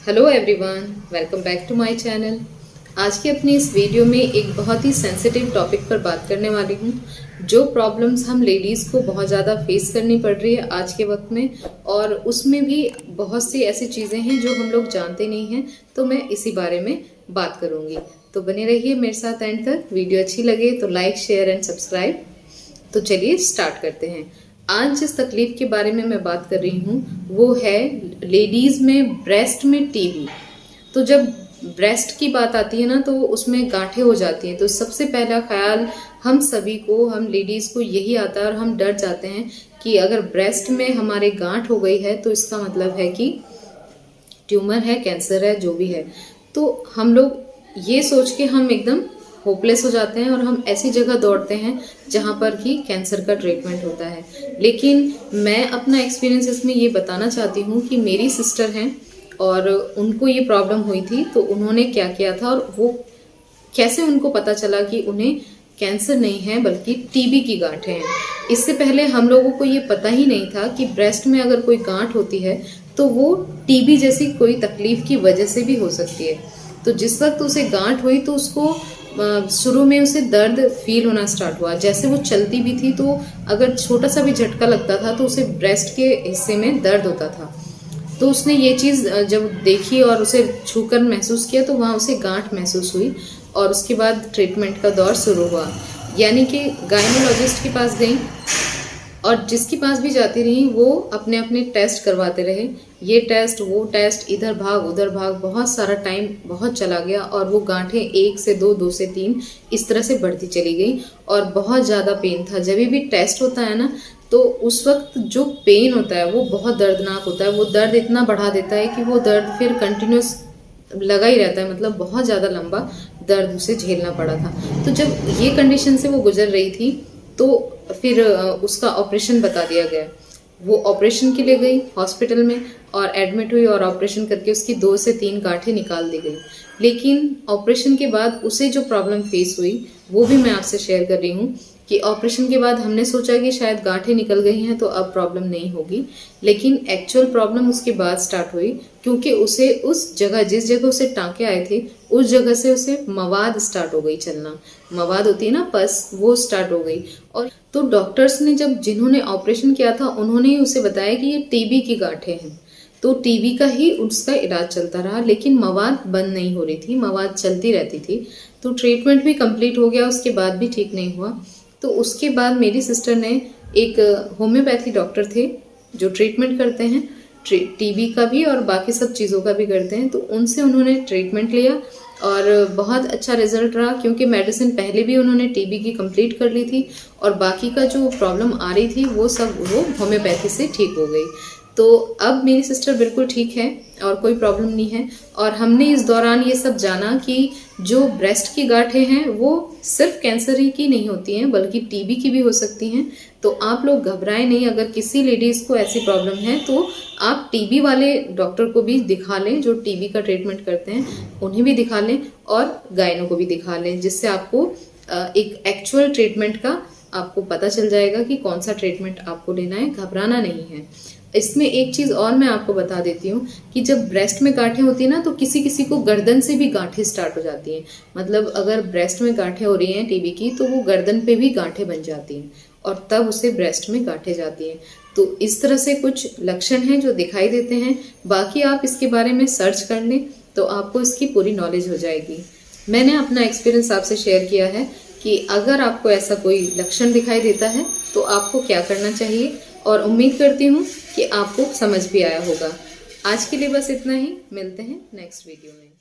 Hello everyone, welcome back to my channel. आज की अपनी इस वीडियो में एक बहुत ही सेंसिटिव टॉपिक पर बात करने वाली हूँ। जो प्रॉब्लम्स हम लेडीज़ को बहुत ज़्यादा फेस करनी पड़ रही है आज के वक्त में, और उसमें भी बहुत सी ऐसी चीज़ें हैं जो हम लोग जानते नहीं हैं, तो मैं इसी बारे में बात करूँगी। तो बने रहिए मेरे साथ एंड तक। वीडियो अच्छी लगे तो लाइक, शेयर एंड सब्सक्राइब। तो चलिए स्टार्ट करते हैं। आज जिस तकलीफ के बारे में मैं बात कर रही हूँ वो है लेडीज में ब्रेस्ट में टीबी। तो जब ब्रेस्ट की बात आती है ना, तो उसमें गांठें हो जाती हैं। तो सबसे पहला ख्याल हम सभी को, हम लेडीज को यही आता है और हम डर जाते हैं कि अगर ब्रेस्ट में हमारे गांठ हो गई है तो इसका मतलब है कि ट्यूमर है, कैंसर है, जो भी है। तो हम लोग ये सोच के हम एकदम होपलेस हो जाते हैं और हम ऐसी जगह दौड़ते हैं जहाँ पर कि कैंसर का ट्रीटमेंट होता है। लेकिन मैं अपना एक्सपीरियंस इसमें ये बताना चाहती हूँ कि मेरी सिस्टर हैं और उनको ये प्रॉब्लम हुई थी। तो उन्होंने क्या किया था और वो कैसे उनको पता चला कि उन्हें कैंसर नहीं है बल्कि टीबी की गांठें हैं। इससे पहले हम लोगों को ये पता ही नहीं था कि ब्रेस्ट में अगर कोई गांठ होती है तो वो टीबी जैसी कोई तकलीफ की वजह से भी हो सकती है। तो जिस वक्त उसे गांठ हुई तो उसको शुरू में उसे दर्द फील होना स्टार्ट हुआ। जैसे वो चलती भी थी तो अगर छोटा सा भी झटका लगता था तो उसे ब्रेस्ट के हिस्से में दर्द होता था। तो उसने ये चीज़ जब देखी और उसे छूकर महसूस किया तो वहाँ उसे गांठ महसूस हुई और उसके बाद ट्रीटमेंट का दौर शुरू हुआ। यानी कि गायनोलॉजिस्ट के पास गई और जिसके पास भी जाती रही वो अपने अपने टेस्ट करवाते रहे, ये टेस्ट वो टेस्ट, इधर भाग उधर भाग। बहुत सारा टाइम बहुत चला गया और वो गांठें 1 से 2, 2 से 3 इस तरह से बढ़ती चली गई और बहुत ज़्यादा पेन था। जब भी टेस्ट होता है ना तो उस वक्त जो पेन होता है वो बहुत दर्दनाक होता है। वो दर्द इतना बढ़ा देता है कि वो दर्द फिर कंटिन्यूस लगा ही रहता है, मतलब बहुत ज़्यादा लंबा दर्द उसे झेलना पड़ा था। तो जब ये कंडीशन से वो गुजर रही थी तो फिर उसका ऑपरेशन बता दिया गया। वो ऑपरेशन के लिए गई हॉस्पिटल में और एडमिट हुई और ऑपरेशन करके उसकी 2 से 3 गांठें निकाल दी गई। लेकिन ऑपरेशन के बाद उसे जो प्रॉब्लम फेस हुई वो भी मैं आपसे शेयर कर रही हूँ कि ऑपरेशन के बाद हमने सोचा कि शायद गांठें निकल गई हैं तो अब प्रॉब्लम नहीं होगी, लेकिन एक्चुअल प्रॉब्लम उसके बाद स्टार्ट हुई। क्योंकि उसे उस जगह, जिस जगह उसे टांके आए थे, उस जगह से उसे मवाद स्टार्ट हो गई चलना। मवाद होती है ना, पस, वो स्टार्ट हो गई। और तो डॉक्टर्स ने जब जिन्होंने ऑपरेशन किया था उन्होंने ही उसे बताया कि ये टीबी की गांठें हैं। तो टीबी का ही उसका इलाज चलता रहा, लेकिन मवाद बंद नहीं हो रही थी, मवाद चलती रहती थी। तो ट्रीटमेंट भी कंप्लीट हो गया, उसके बाद भी ठीक नहीं हुआ। तो उसके बाद मेरी सिस्टर ने, एक होम्योपैथी डॉक्टर थे जो ट्रीटमेंट करते हैं टीबी का भी और बाकी सब चीज़ों का भी करते हैं, तो उनसे उन्होंने ट्रीटमेंट लिया और बहुत अच्छा रिजल्ट रहा। क्योंकि मेडिसिन पहले भी उन्होंने टीबी की कंप्लीट कर ली थी और बाकी का जो प्रॉब्लम आ रही थी वो सब वो होम्योपैथी से ठीक हो गई। तो अब मेरी सिस्टर बिल्कुल ठीक है और कोई प्रॉब्लम नहीं है। और हमने इस दौरान ये सब जाना कि जो ब्रेस्ट की गांठें हैं वो सिर्फ कैंसर ही की नहीं होती हैं बल्कि टीबी की भी हो सकती हैं। तो आप लोग घबराएं नहीं। अगर किसी लेडीज़ को ऐसी प्रॉब्लम है तो आप टीबी वाले डॉक्टर को भी दिखा लें, जो टीबी का ट्रीटमेंट करते हैं उन्हें भी दिखा लें और गायनो को भी दिखा लें, जिससे आपको एक एक्चुअल ट्रीटमेंट का आपको पता चल जाएगा कि कौन सा ट्रीटमेंट आपको लेना है। घबराना नहीं है। इसमें एक चीज़ और मैं आपको बता देती हूँ कि जब ब्रेस्ट में गांठें होती है ना तो किसी किसी को गर्दन से भी गांठें स्टार्ट हो जाती हैं। मतलब अगर ब्रेस्ट में गांठें हो रही हैं टीबी की तो वो गर्दन पे भी गांठें बन जाती हैं और तब उसे ब्रेस्ट में गांठें जाती हैं। तो इस तरह से कुछ लक्षण हैं जो दिखाई देते हैं। बाकी आप इसके बारे में सर्च कर लें तो आपको इसकी पूरी नॉलेज हो जाएगी। मैंने अपना एक्सपीरियंस आपसे शेयर किया है कि अगर आपको ऐसा कोई लक्षण दिखाई देता है तो आपको क्या करना चाहिए, और उम्मीद करती हूँ कि आपको समझ भी आया होगा। आज के लिए बस इतना ही। मिलते हैं नेक्स्ट वीडियो में।